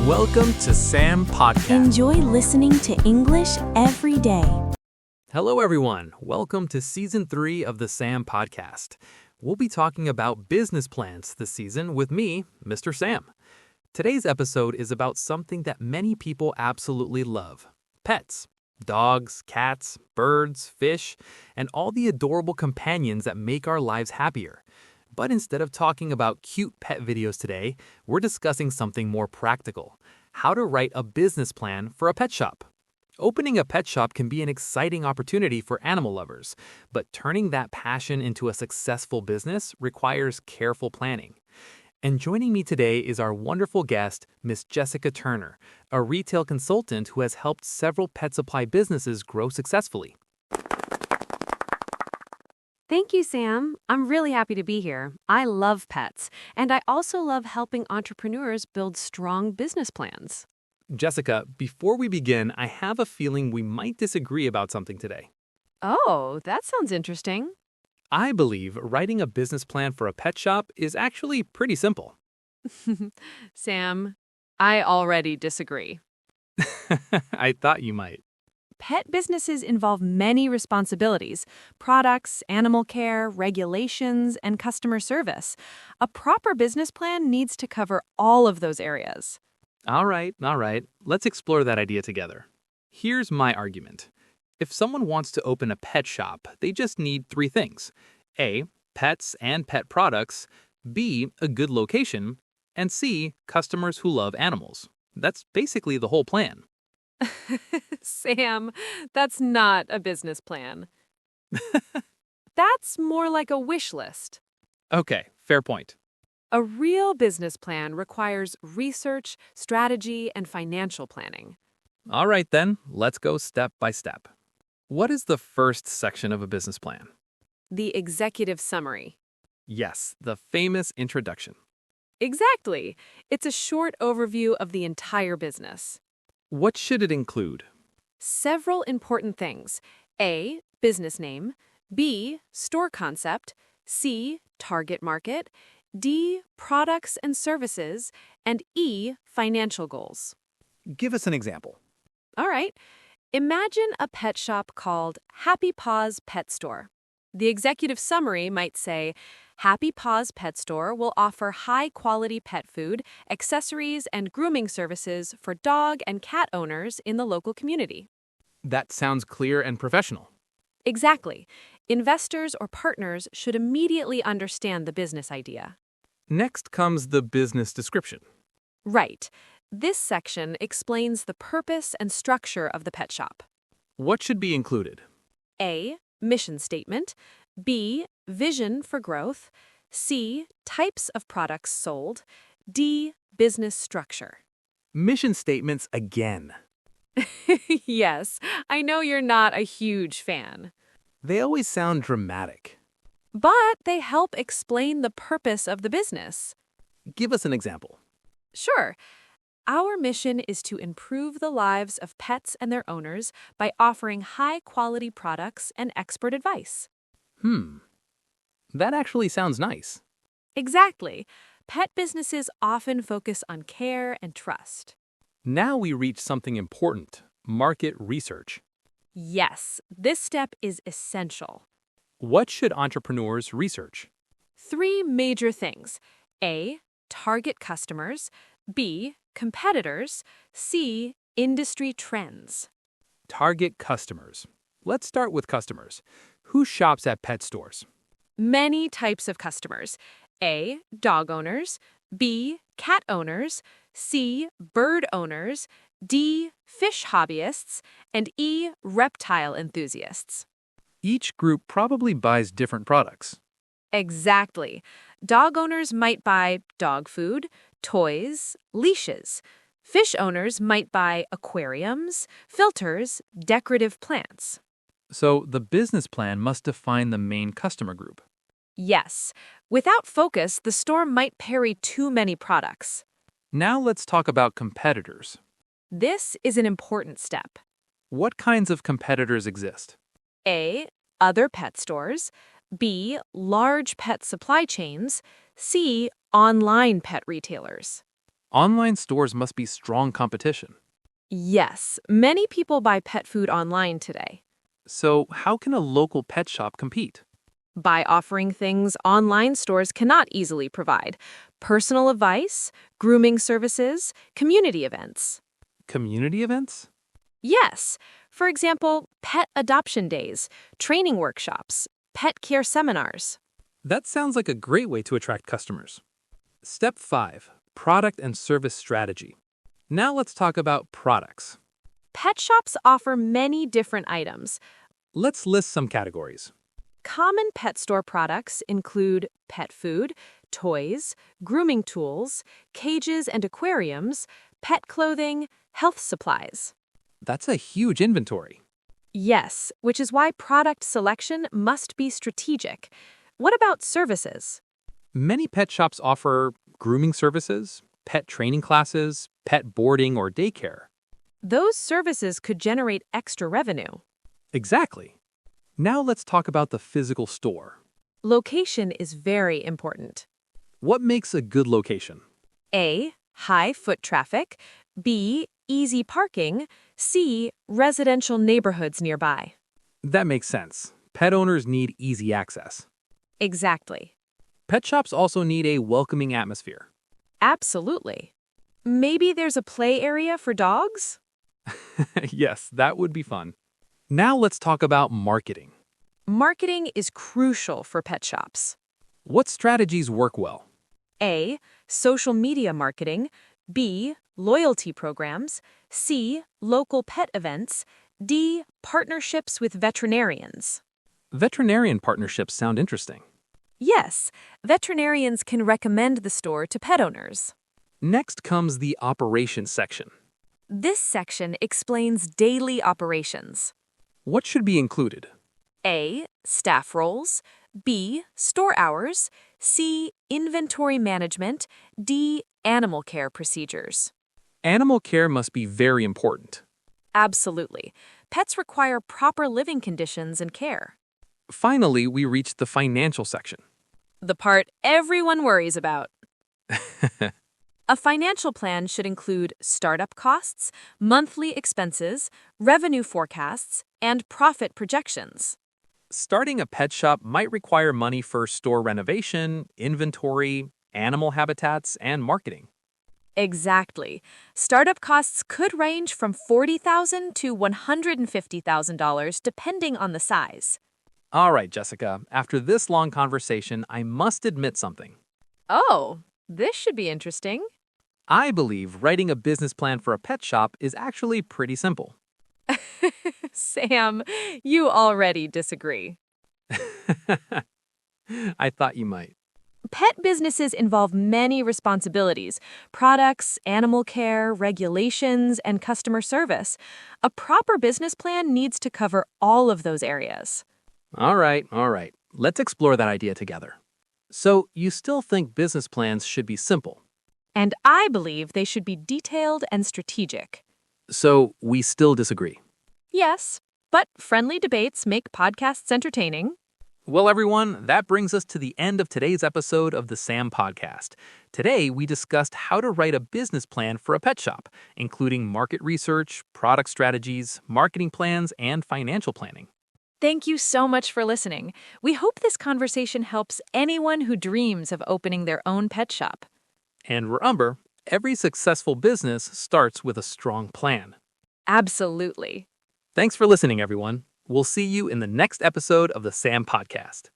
Welcome to Sam Podcast. Enjoy listening to English every day. Hello, everyone. Welcome to Season 3 of the Sam Podcast. We'll be talking about business plans this season with me, Mr. Sam. Today's episode is about something that many people absolutely love: pets. Dogs, cats, birds, fish, and all the adorable companions that make our lives happier. But instead of talking about cute pet videos today, we're discussing something more practical: how to write a business plan for a pet shop. Opening a pet shop can be an exciting opportunity for animal lovers, but turning that passion into a successful business requires careful planning. And joining me today is our wonderful guest, Miss Jessica Turner, a retail consultant who has helped several pet supply businesses grow successfully. Thank you, Sam. I'm really happy to be here. I love pets, and I also love helping entrepreneurs build strong business plans. Jessica, before we begin, I have a feeling we might disagree about something today. Oh, that sounds interesting. I believe writing a business plan for a pet shop is actually pretty simple. Sam, I already disagree. I thought you might. Pet businesses involve many responsibilities: products, animal care, regulations, and customer service. A proper business plan needs to cover all of those areas. All right. Let's explore that idea together. Here's my argument. If someone wants to open a pet shop, they just need three things: A, pets and pet products; B, a good location; and C, customers who love animals. That's basically the whole plan. Sam, that's not a business plan. That's more like a wish list. Okay, fair point. A real business plan requires research, strategy, and financial planning. All right then, let's go step by step. What is the first section of a business plan? The executive summary. Yes, the famous introduction. Exactly. It's a short overview of the entire business. What should it include? Several important things: A, business name; B, store concept; C, target market; D, products and services; and E, financial goals. Give us an example. All right. Imagine a pet shop called Happy Paws Pet Store. The executive summary might say, Happy Paws Pet Store will offer high-quality pet food, accessories, and grooming services for dog and cat owners in the local community. That sounds clear and professional. Exactly. Investors or partners should immediately understand the business idea. Next comes the business description. Right. This section explains the purpose and structure of the pet shop. What should be included? A, mission statement; B, vision for growth; C, types of products sold; D, business structure. Mission statements again. Yes, I know you're not a huge fan, They always sound dramatic. but they help explain the purpose of the business. Give us an example. Sure. Our mission is to improve the lives of pets and their owners by offering high-quality products and expert advice. That actually sounds nice. Exactly. Pet businesses often focus on care and trust. Now we reach something important: market research. Yes, this step is essential. What should entrepreneurs research? Three major things: A, target customers; B, competitors; C, industry trends. Target customers. Let's start with customers. Who shops at pet stores? Many types of customers: A, dog owners; B, cat owners; C, bird owners; D, fish hobbyists; and E, reptile enthusiasts. Each group probably buys different products. Exactly. Dog owners might buy dog food, toys, leashes. Fish owners might buy aquariums, filters, decorative plants. So the business plan must define the main customer group. Yes. Without focus, the store might carry too many products. Now let's talk about competitors. This is an important step. What kinds of competitors exist? A, other pet stores; B, large pet supply chains; C, online pet retailers. Online stores must be strong competition. Yes, many people buy pet food online today. So, how can a local pet shop compete? By offering things online stores cannot easily provide: personal advice, grooming services, community events. Community events? Yes, for example, pet adoption days, training workshops, pet care seminars. That sounds like a great way to attract customers. Step 5, product and service strategy. Now let's talk about products. Pet shops offer many different items. Let's list some categories. Common pet store products include pet food, toys, grooming tools, cages and aquariums, pet clothing, health supplies. That's a huge inventory. Yes, which is why product selection must be strategic. What about services? Many pet shops offer grooming services, pet training classes, pet boarding, or daycare. Those services could generate extra revenue. Exactly. Now let's talk about the physical store. Location is very important. What makes a good location? A. High foot traffic. B. Easy parking. C. Residential neighborhoods nearby. That makes sense. Pet owners need easy access. Exactly. Pet shops also need a welcoming atmosphere. Absolutely. Maybe there's a play area for dogs? Yes, that would be fun. Now let's talk about marketing. Marketing is crucial for pet shops. What strategies work well? A. Social media marketing. B. Loyalty programs. C. Local pet events. D. Partnerships with veterinarians. Veterinarian partnerships sound interesting. Yes, veterinarians can recommend the store to pet owners. Next comes the operations section. This section explains daily operations. What should be included? A. Staff roles. B. Store hours. C. Inventory management. D. Animal care procedures. Animal care must be very important. Absolutely. Pets require proper living conditions and care. Finally, we reach the financial section. The part everyone worries about. A financial plan should include startup costs, monthly expenses, revenue forecasts, and profit projections. Starting a pet shop might require money for store renovation, inventory, animal habitats, and marketing. Exactly. Startup costs could range from $40,000 to $150,000 depending on the size. All right, Jessica, after this long conversation, I must admit something. Oh, this should be interesting. I believe writing a business plan for a pet shop is actually pretty simple. Sam, you already disagree. I thought you might. Pet businesses involve many responsibilities: products, animal care, regulations, and customer service. A proper business plan needs to cover all of those areas. All right. Let's explore that idea together. So, you still think business plans should be simple? And I believe they should be detailed and strategic. So, we still disagree. Yes, but friendly debates make podcasts entertaining. Well, everyone, that brings us to the end of today's episode of the SAM Podcast. Today, we discussed how to write a business plan for a pet shop, including market research, product strategies, marketing plans, and financial planning. Thank you so much for listening. We hope this conversation helps anyone who dreams of opening their own pet shop. And remember, every successful business starts with a strong plan. Absolutely. Thanks for listening, everyone. We'll see you in the next episode of the SAM Podcast.